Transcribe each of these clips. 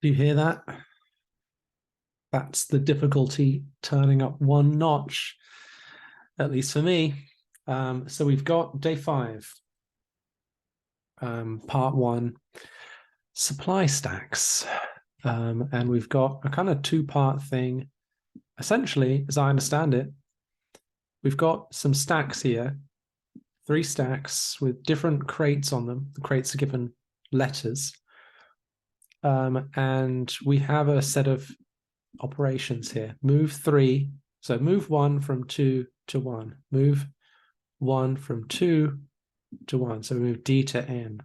Do you hear that? That's the difficulty turning up one notch, at least for me. So we've got day 5, part 1, supply stacks. And we've got a kind of 2-part thing. Essentially, as I understand it, we've got some stacks here, 3 stacks with different crates on them. The crates are given letters. And we have a set of operations here. Move 3. So move 1 from 2 to 1. Move 1 from 2 to 1. So we move D to N.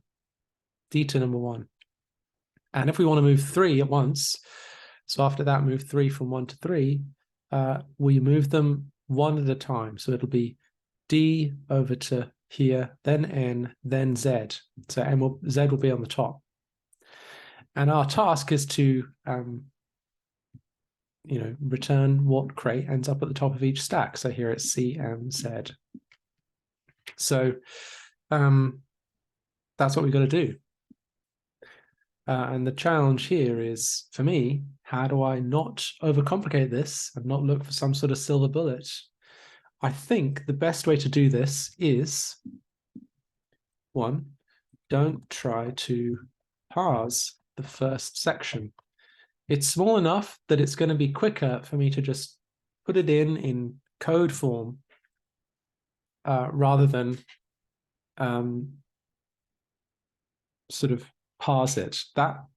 D to number 1. And if we want to move 3 at once, so after that, move 3 from 1 to 3, we move them one at a time. So it'll be D over to here, then N, then Z. So Z will be on the top. And our task is to return what crate ends up at the top of each stack. So here it's C and Z. So that's what we've got to do. And the challenge here is, for me, how do I not overcomplicate this and not look for some sort of silver bullet? I think the best way to do this is, 1, don't try to parse the first section. It's small enough that it's going to be quicker for me to just put it in code form rather than sort of parse it.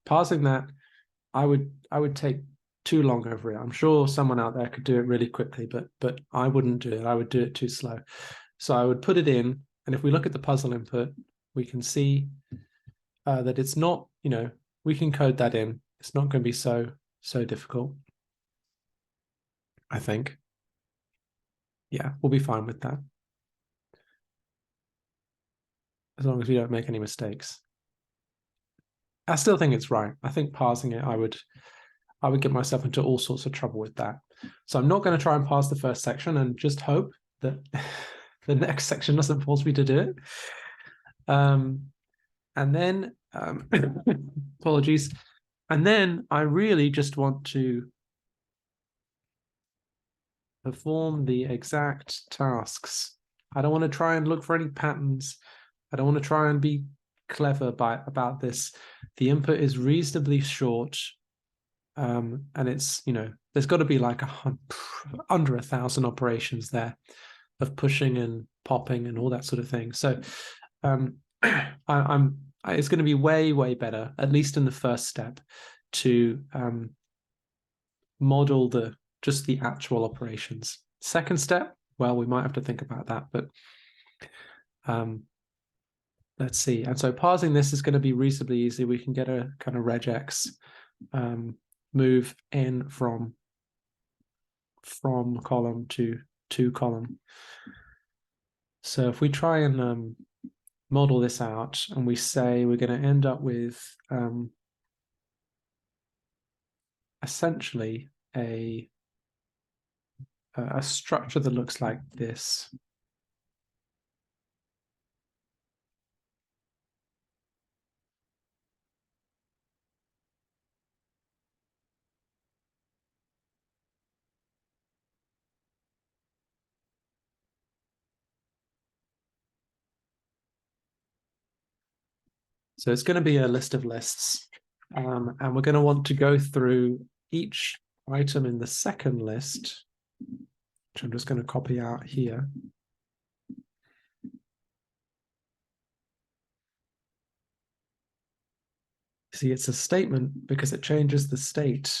Parsing that, I would take too long over it. I'm sure someone out there could do it really quickly, but I wouldn't do it. I would do it too slow. So I would put it in, and if we look at the puzzle input, we can see that it's not, we can code that in. It's not going to be so difficult, I think. Yeah, we'll be fine with that, as long as we don't make any mistakes. I still think it's right. I think parsing it, I would get myself into all sorts of trouble with that. So I'm not going to try and parse the first section and just hope that the next section doesn't force me to do it. And then, apologies. And then I really just want to perform the exact tasks. I don't want to try and look for any patterns. I don't want to try and be clever about this. The input is reasonably short, and it's, there's got to be like under 1,000 operations there of pushing and popping and all that sort of thing. So it's going to be way better, at least in the first step, to model just the actual operations. Second step, well, we might have to think about that, but let's see. And so parsing this is going to be reasonably easy. We can get a kind of regex, move N from column to column. So if we try and model this out, and we say we're going to end up with essentially a structure that looks like this. So it's going to be a list of lists, and we're going to want to go through each item in the second list, which I'm just going to copy out here. See, it's a statement because it changes the state.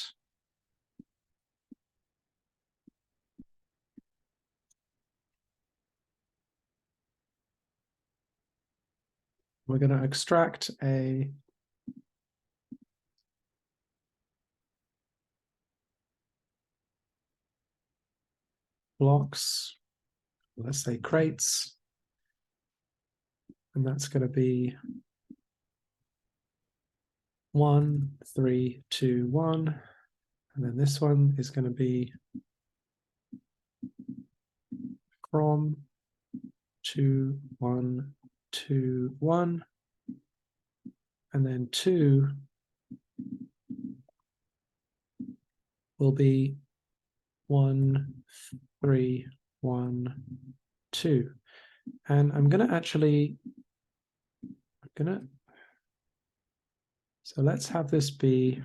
We're going to extract a blocks, let's say crates, and that's going to be 1, 3, 2, 1, and then this one is going to be from 2, 1, 2, 1, and then 2, will be 1, 3, 1, 2. And I'm going to actually, so let's have this be,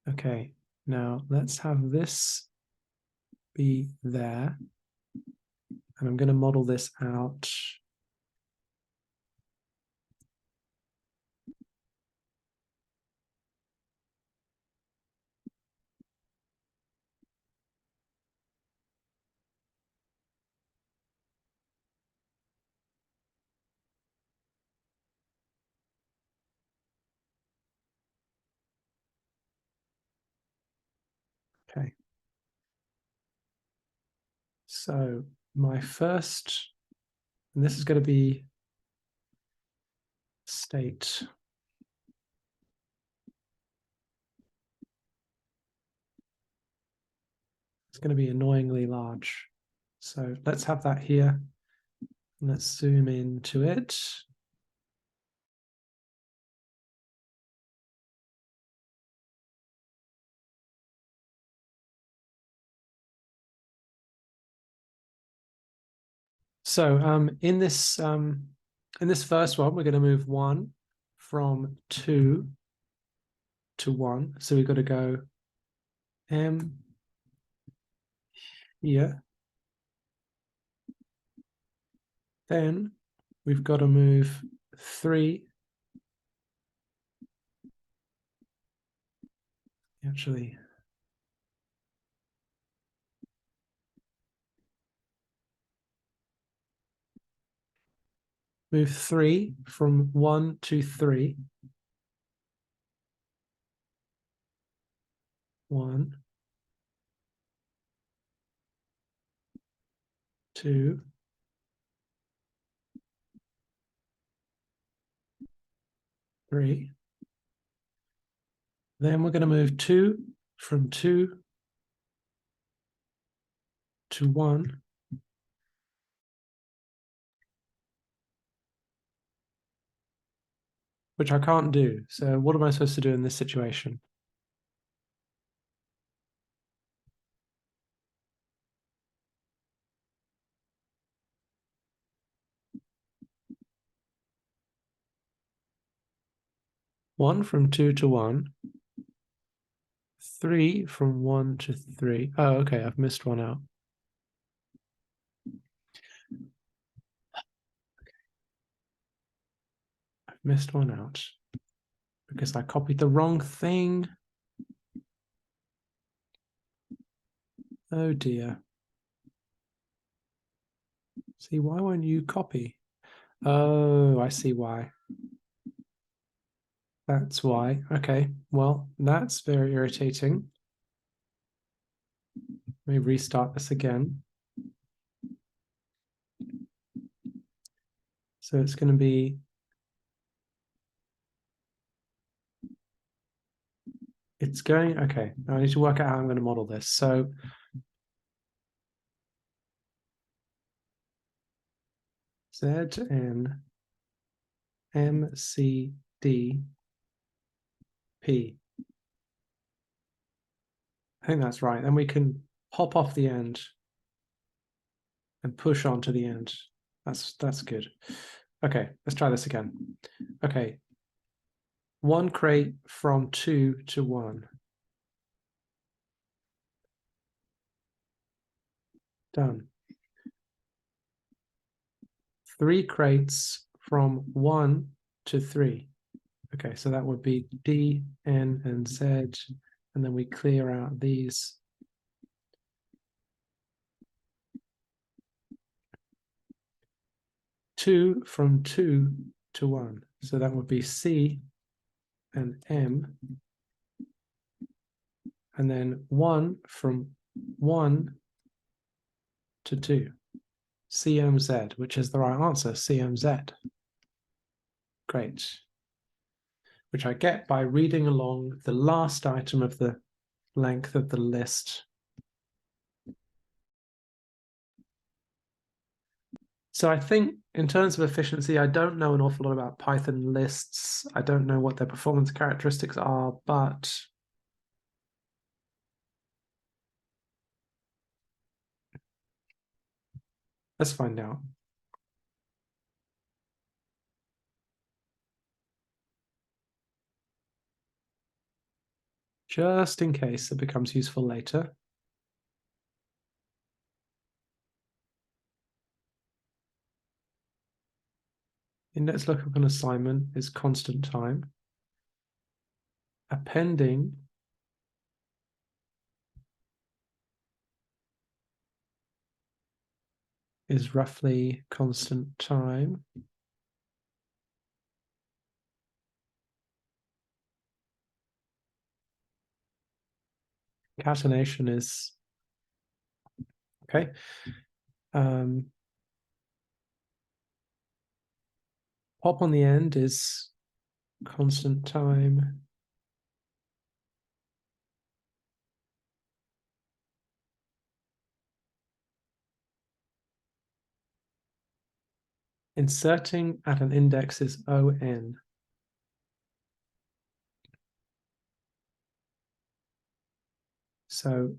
okay, now let's have this be there. And I'm going to model this out. Okay. So my first, and this is going to be state. It's going to be annoyingly large. So let's have that here. Let's zoom into it. So in this first one, we're going to move 1 from 2 to 1. So we've got to go M here. Then we've got to move 3. Actually, move 3 from 1 to 3. 1, 2, 3. Then we're going to move 2 from 2 to 1. Which I can't do. So what am I supposed to do in this situation? One from 2 to 1. 3 from 1 to 3. Oh, okay, I've missed one out. I've missed one out because I copied the wrong thing. Oh dear. See, why won't you copy? Oh, I see why. That's why. Okay, well, that's very irritating. Let me restart this again. So it's going to be okay, I need to work out how I'm going to model this. So Zn MCD P. I think that's right. Then we can hop off the end and push on to the end. That's good. Okay, let's try this again. Okay. 1 crate from 2 to 1. Done. 3 crates from 1 to 3. Okay, so that would be D, N, and Z, and then we clear out these. Two from 2 to 1. So that would be C and M. And then 1 from 1 to 2. CMZ, which is the right answer, CMZ. Great. Which I get by reading along the last item of the length of the list. So I think in terms of efficiency, I don't know an awful lot about Python lists. I don't know what their performance characteristics are, but let's find out. Just in case it becomes useful later. Index lookup and assignment is constant time. Appending is roughly constant time. Concatenation is okay. Pop on the end is constant time. Inserting at an index is ON. So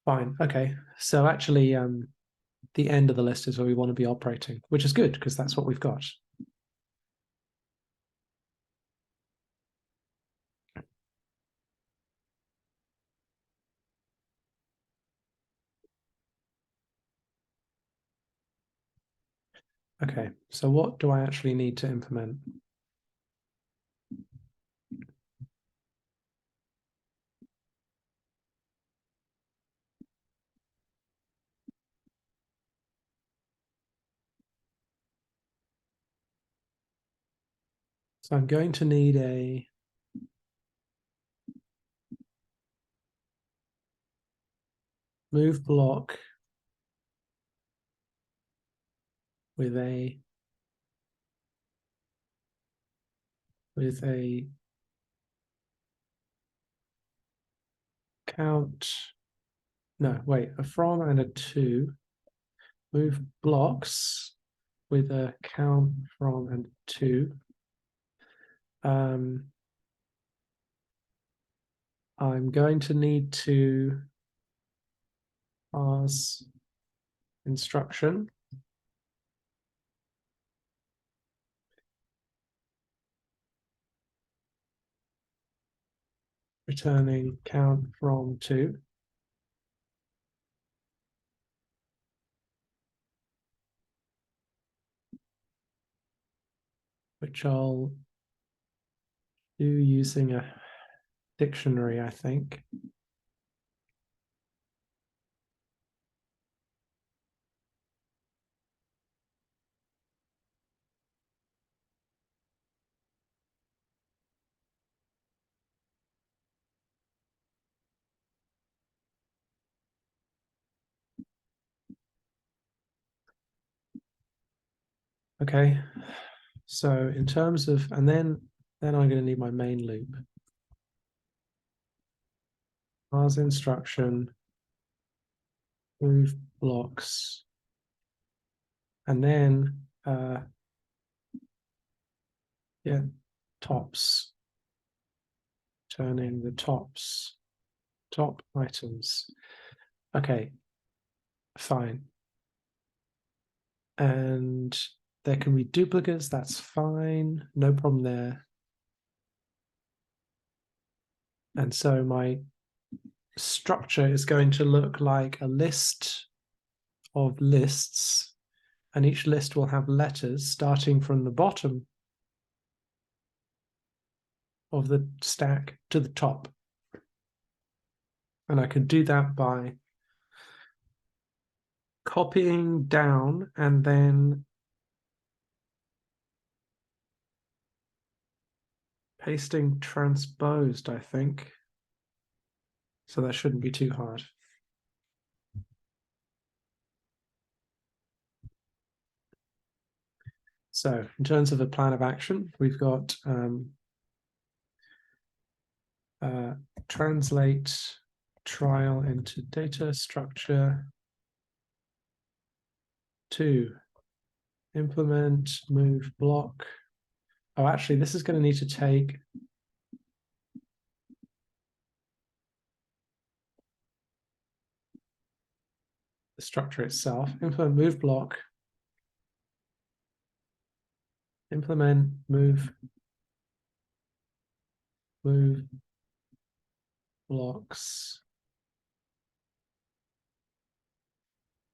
fine. Okay. So actually, the end of the list is where we want to be operating, which is good because that's what we've got. Okay, so what do I actually need to implement? So I'm going to need a move block with a count. No, wait, a from and a to. Move blocks with a count from and to. I'm going to need to pass instruction. Returning count from to. Which I'll do using a dictionary, I think. Okay, so in terms of, and then I'm going to need my main loop. Parse instruction, move blocks, and then yeah, tops, turning the tops, top items. Okay, fine. And there can be duplicates, that's fine, no problem there. And so my structure is going to look like a list of lists, and each list will have letters starting from the bottom of the stack to the top. And I could do that by copying down and then pasting transposed, I think. So that shouldn't be too hard. So in terms of a plan of action, we've got trial into data structure. 2, implement move block. Oh, actually, this is going to need to take the structure itself. Implement move block. Implement move blocks.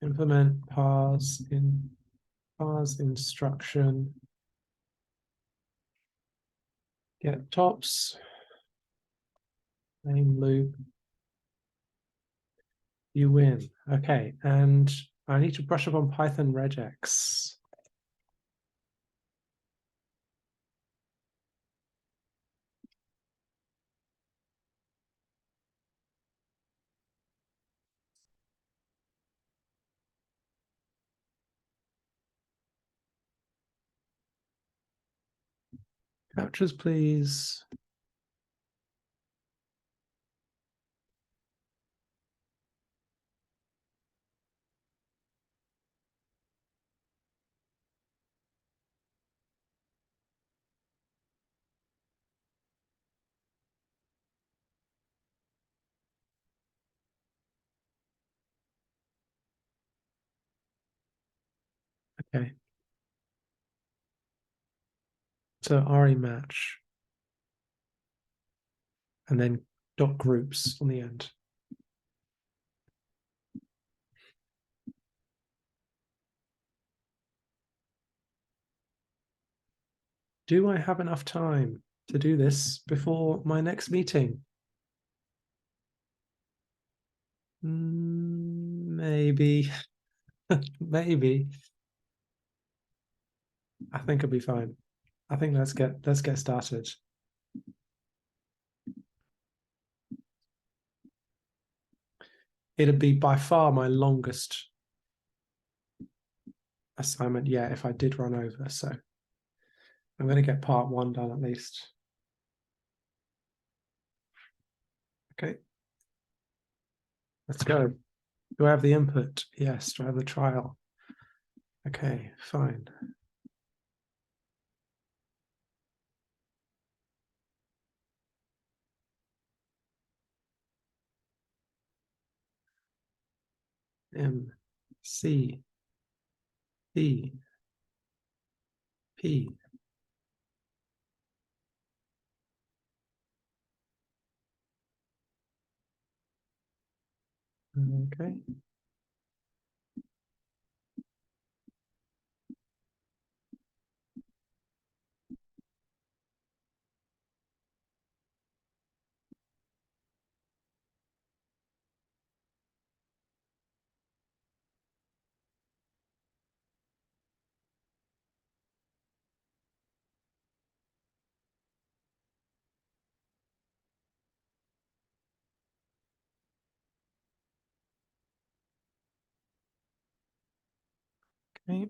Implement parse instruction. Get tops. Name loop. You win. Okay, and I need to brush up on Python regex. Captures, please. Okay. So RE match. And then dot groups on the end. Do I have enough time to do this before my next meeting? Maybe. Maybe. I think it'll be fine. I think let's get started. It'd be by far my longest assignment yet if I did run over. So I'm going to get part 1 done at least. Okay. Let's go. Do I have the input? Yes. Do I have the trial? Okay, fine. M, C, D, P. Okay. Okay.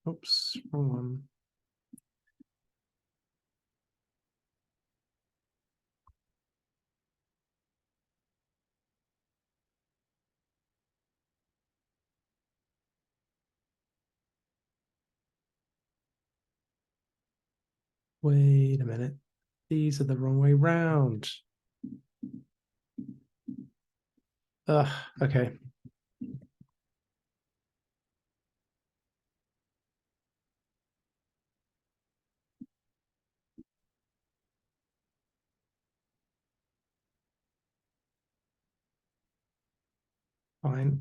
Oops, wrong one. Wait a minute. These are the wrong way round. Ugh, okay. Fine.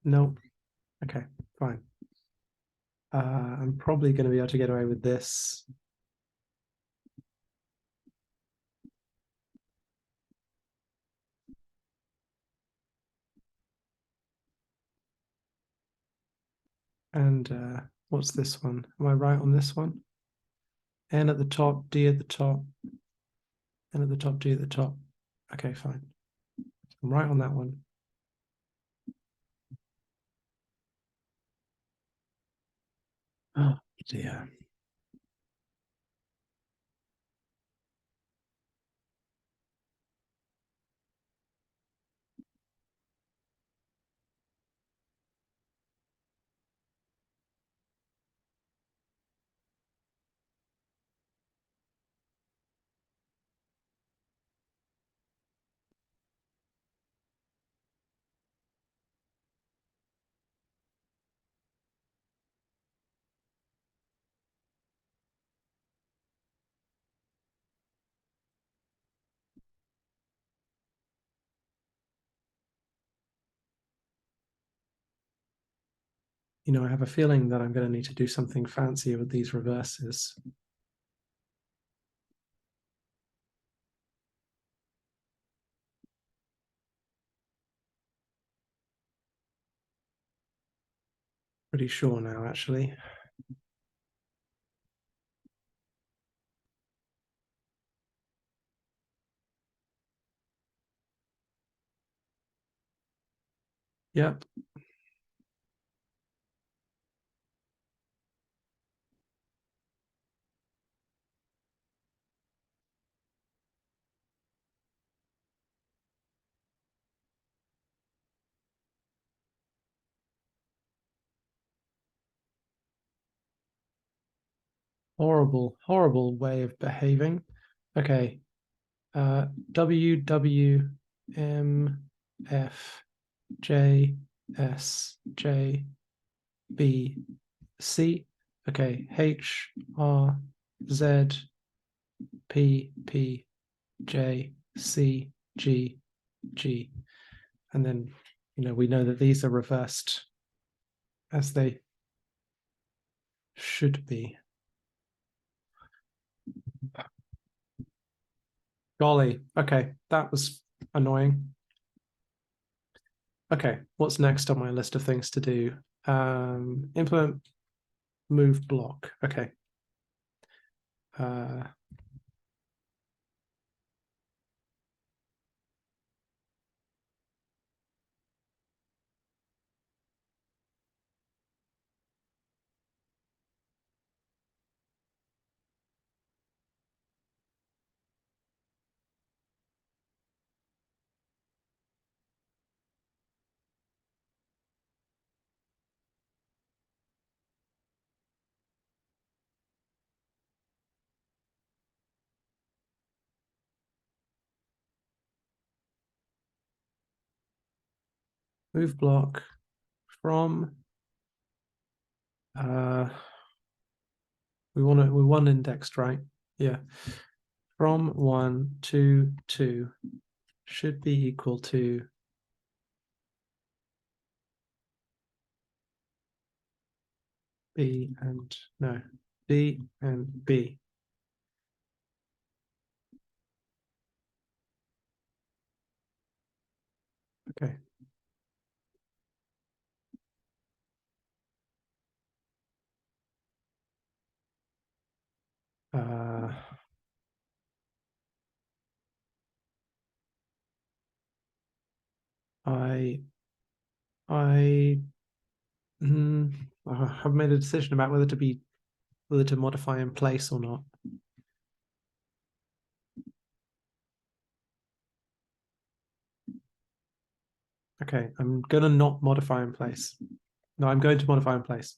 Nope. Okay, fine. I'm probably going to be able to get away with this. And what's this one? Am I right on this one? N at the top, D at the top, N at the top, D at the top. Okay, fine. I'm right on that one. Oh dear. You know, I have a feeling that I'm going to need to do something fancier with these reverses. Pretty sure now, actually. Yep. Horrible, horrible way of behaving. Okay. W, W, M, F, J, S, J, B, C. Okay. H, R, Z, P, P, J, C, G, G. And then, you know, we know that these are reversed as they should be. Golly. Okay. That was annoying. Okay. What's next on my list of things to do? Implement move block. Okay. Uh, move block from we want indexed, right? Yeah. From 1 to 2 should be equal to B and no, B and B. Okay. Uh, I I have made a decision about whether to modify in place or not. Okay, I'm gonna not modify in place. No, I'm going to modify in place.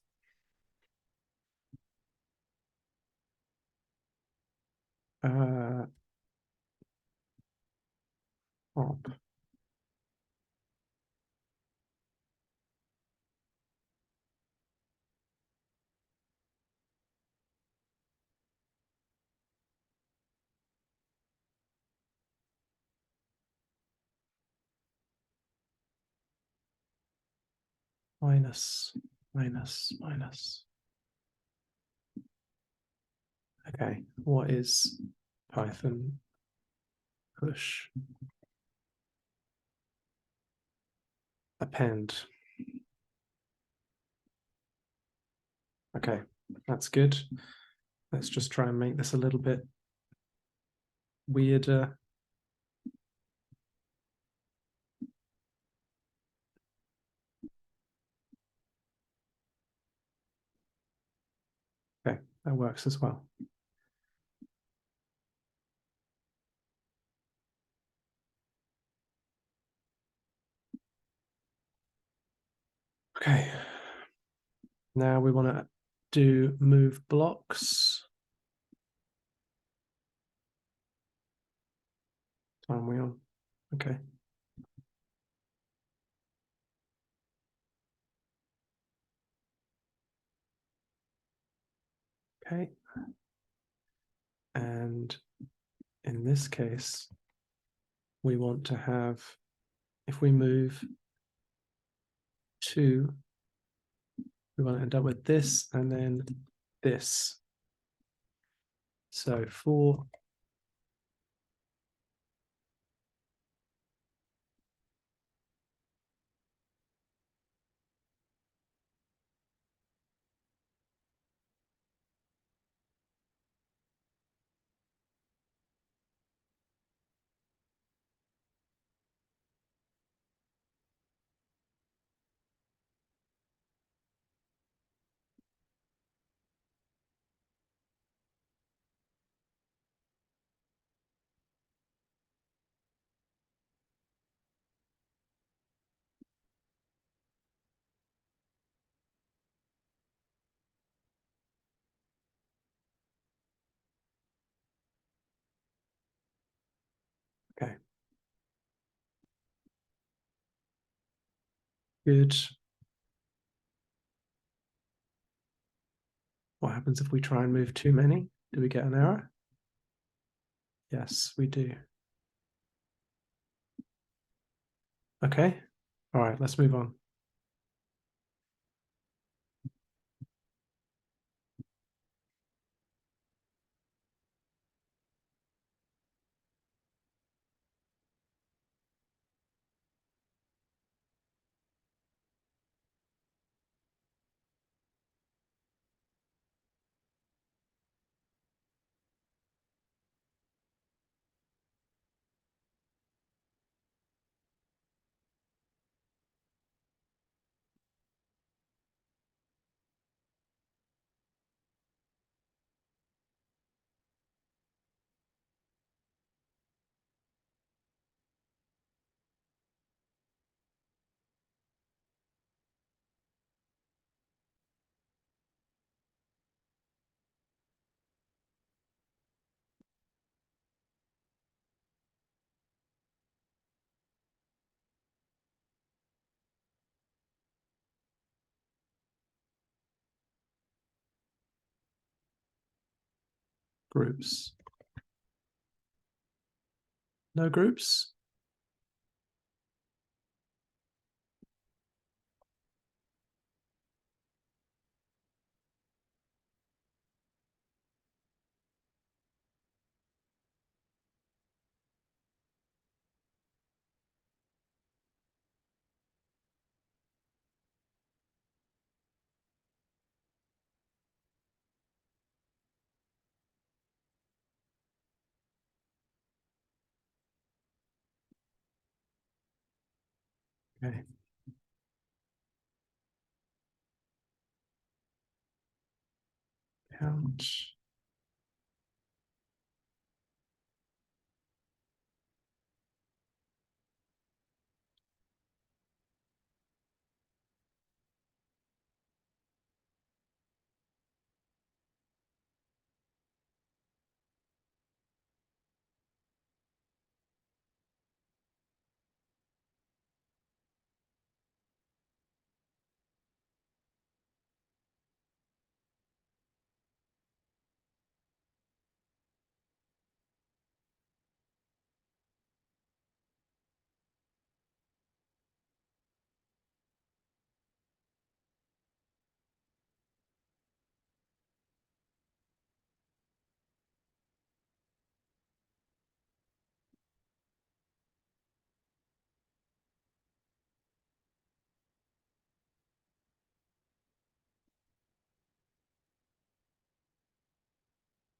Op. minus, minus, minus. Okay, what is Python push append? Okay, that's good. Let's just try and make this a little bit weirder. Okay, that works as well. Okay, now we want to do move blocks. Time we on? Okay. Okay. And in this case, we want to have, if we move 2, we want to end up with this and then this. So 4, okay. Good. What happens if we try and move too many? Do we get an error? Yes, we do. Okay. All right, let's move on. Groups. No groups? Okay. Count.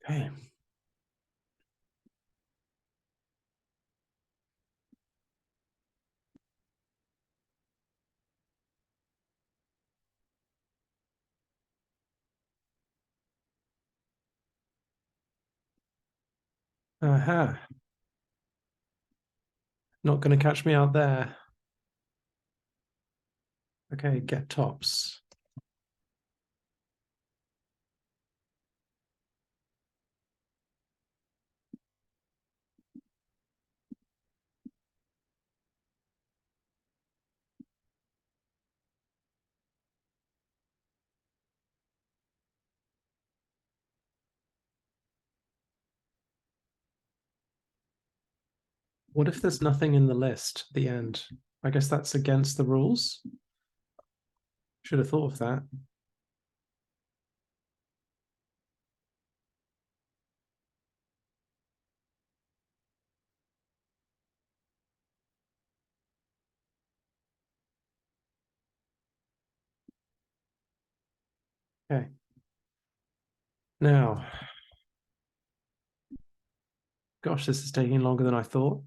Okay. Uh-huh. Not going to catch me out there. Okay, get tops. What if there's nothing in the list at the end? I guess that's against the rules. Should have thought of that. Okay. Now, gosh, this is taking longer than I thought.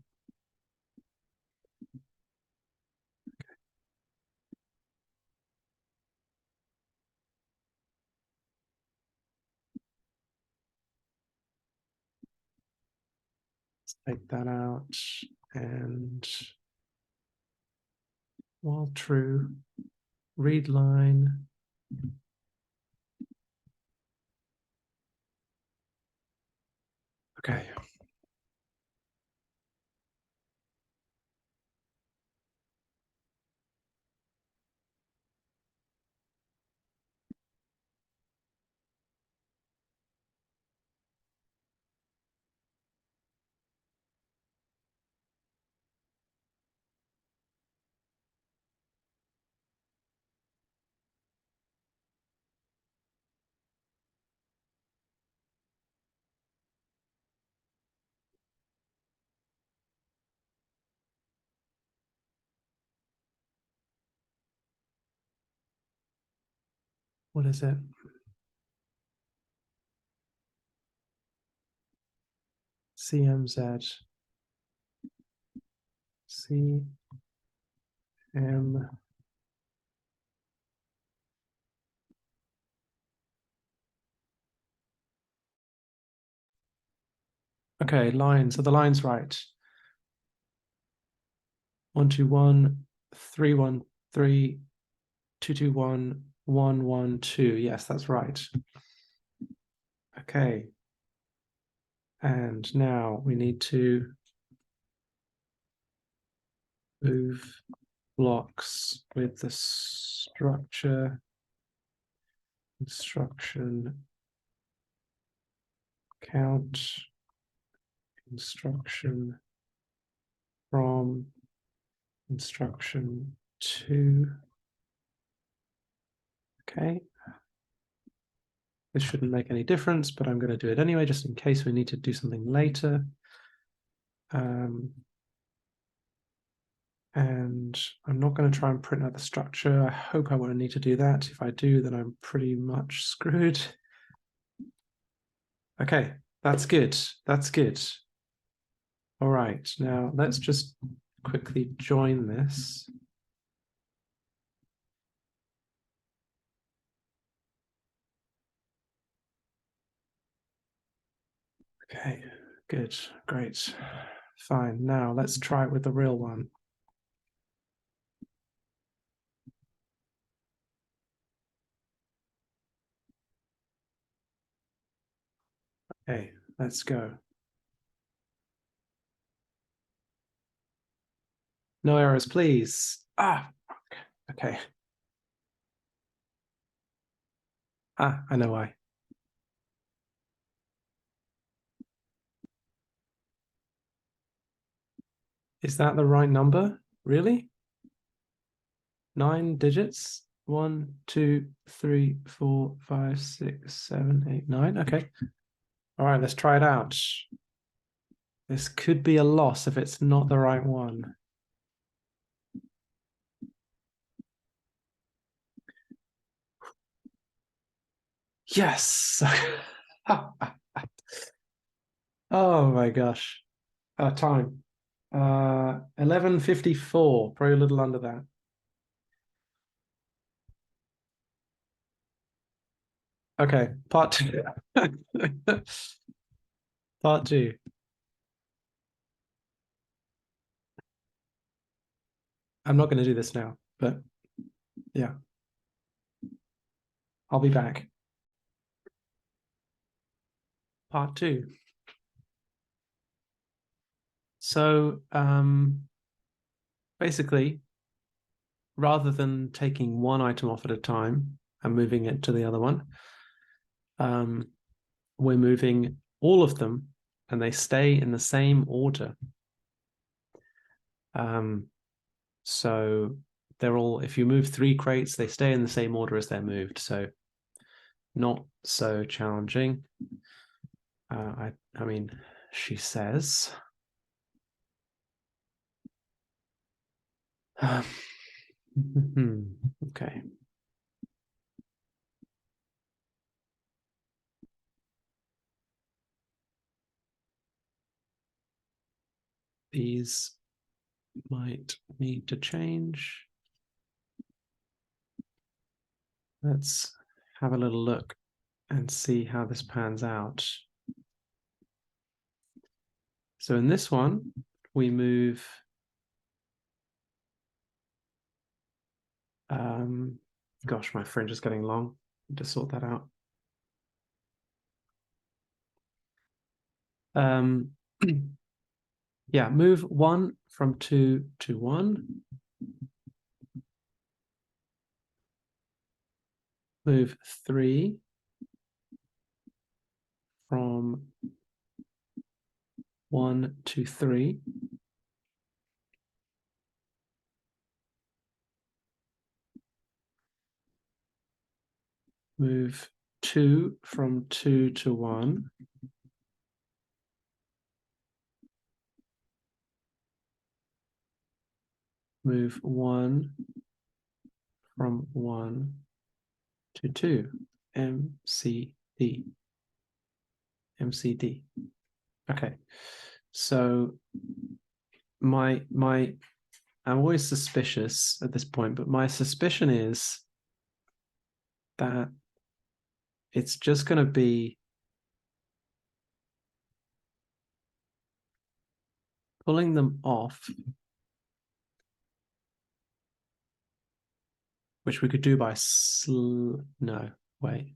Let's take that out. And while true, read line. Okay. What is it? CMZ. CM. Okay, lines. Are the lines right? 121, 313, 221, 112. Yes, that's right. Okay. And now we need to move blocks with the structure, instruction, count, instruction from, instruction to. Okay. This shouldn't make any difference, but I'm going to do it anyway, just in case we need to do something later. And I'm not going to try and print out the structure. I hope I won't need to do that. If I do, then I'm pretty much screwed. Okay, that's good. That's good. All right, now let's just quickly join this. Okay, good, great. Fine, now let's try it with the real one. Okay, let's go. No errors, please. Ah, okay. Ah, I know why. Is that the right number? Really? 9 digits? 1, 2, 3, 4, 5, 6, 7, 8, 9. Okay. All right, let's try it out. This could be a loss if it's not the right one. Yes. Oh my gosh. Time. 11:54, probably a little under that. Okay, part two. Part two. I'm not going to do this now, but yeah, I'll be back. Part two. So, basically, rather than taking one item off at a time and moving it to the other one, um, we're moving all of them and they stay in the same order. Um, so they're all, if you move three crates, they stay in the same order as they're moved. So not so challenging. I mean, she says. Okay. These might need to change. Let's have a little look and see how this pans out. So in this one, we move gosh, my fringe is getting long. To sort that out. Yeah, move one from two to one. Move three from one to three. Move two from two to one. Move one from one to two. MCD. MCD. Okay. So I'm always suspicious at this point, but my suspicion is that it's just going to be pulling them off, which we could do by no, wait.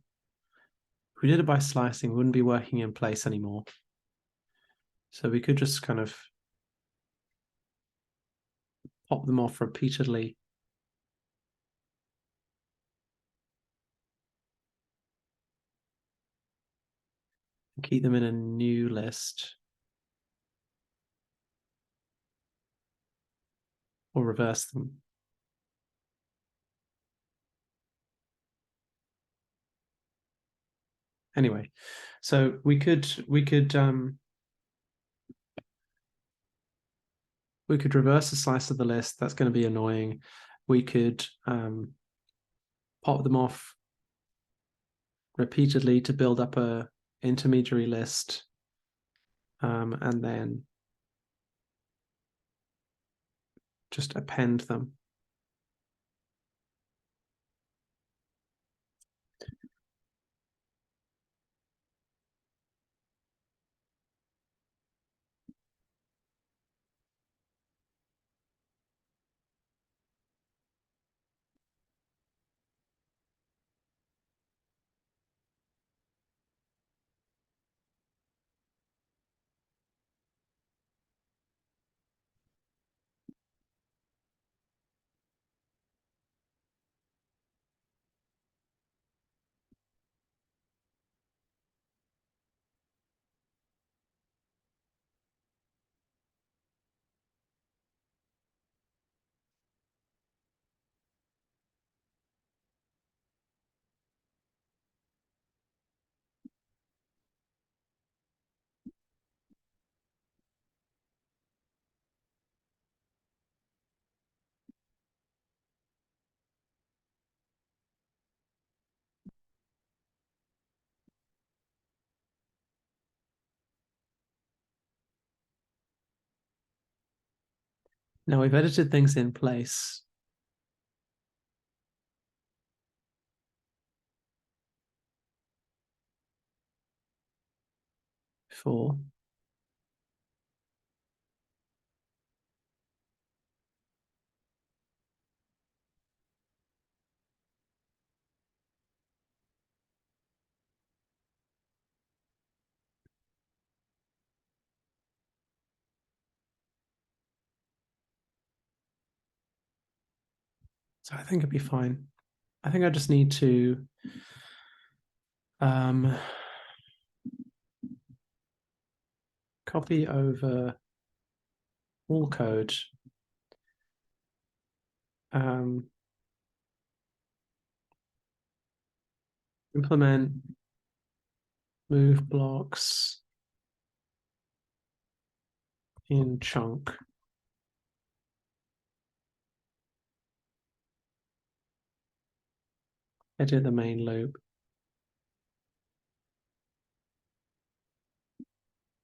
If we did it by slicing, we wouldn't be working in place anymore. So we could just kind of pop them off repeatedly. And keep them in a new list. Or reverse them. Anyway, so we could reverse a slice of the list. That's going to be annoying. We could pop them off repeatedly to build up a intermediary list, and then just append them. Now we've edited things in place. For so I think it'd be fine. I think I just need to copy over all code. Implement move blocks in chunk. Edit the main loop.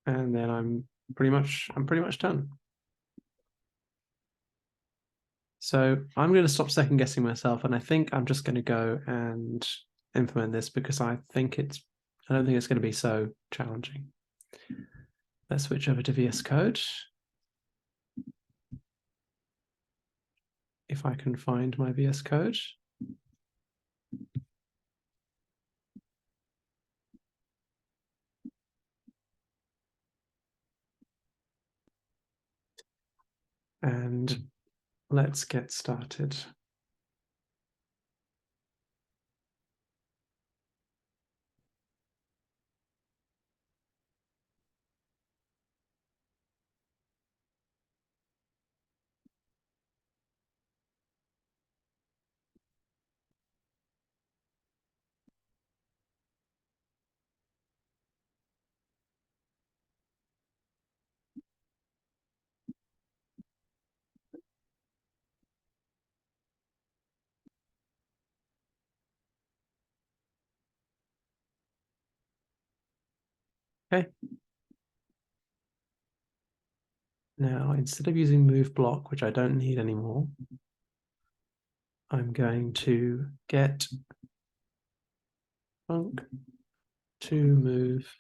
And then I'm pretty much done. So I'm going to stop second guessing myself, and I think I'm just going to go and implement this because I don't think it's going to be so challenging. Let's switch over to VS Code. If I can find my VS Code. And let's get started. Okay. Now, instead of using move block, which I don't need anymore, I'm going to get func to move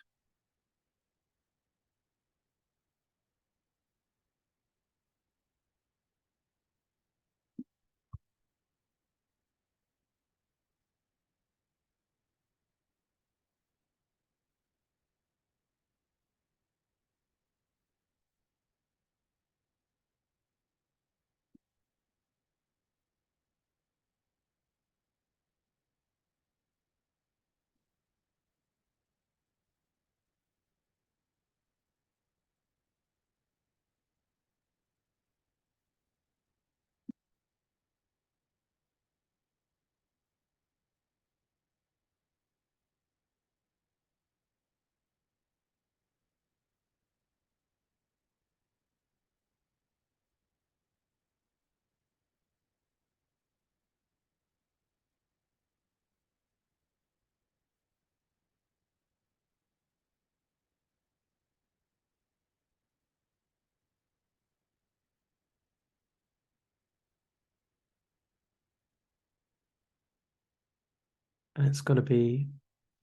and it's got to be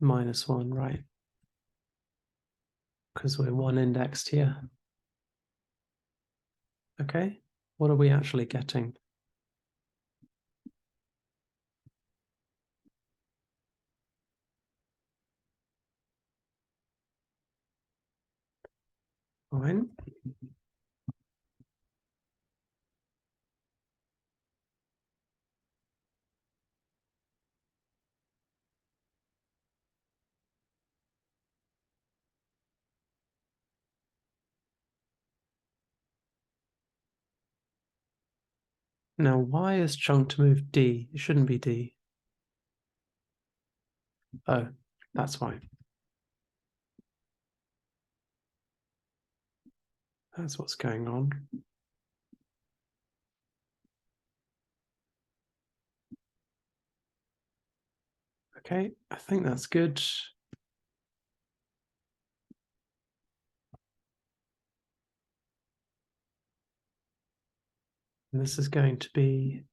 -1, right? Because we're one indexed here. Okay, what are we actually getting? Fine. Now, why is chunk to move D? It shouldn't be D. Oh, that's why. That's what's going on. Okay, I think that's good. And this is going to be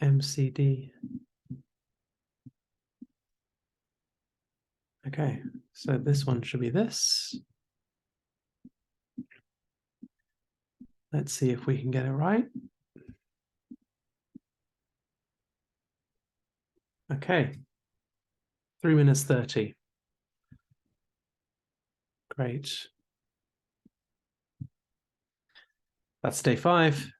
MCD. Okay, so this one should be this. Let's see if we can get it right. Okay, 3 minutes 30. Great. That's day 5.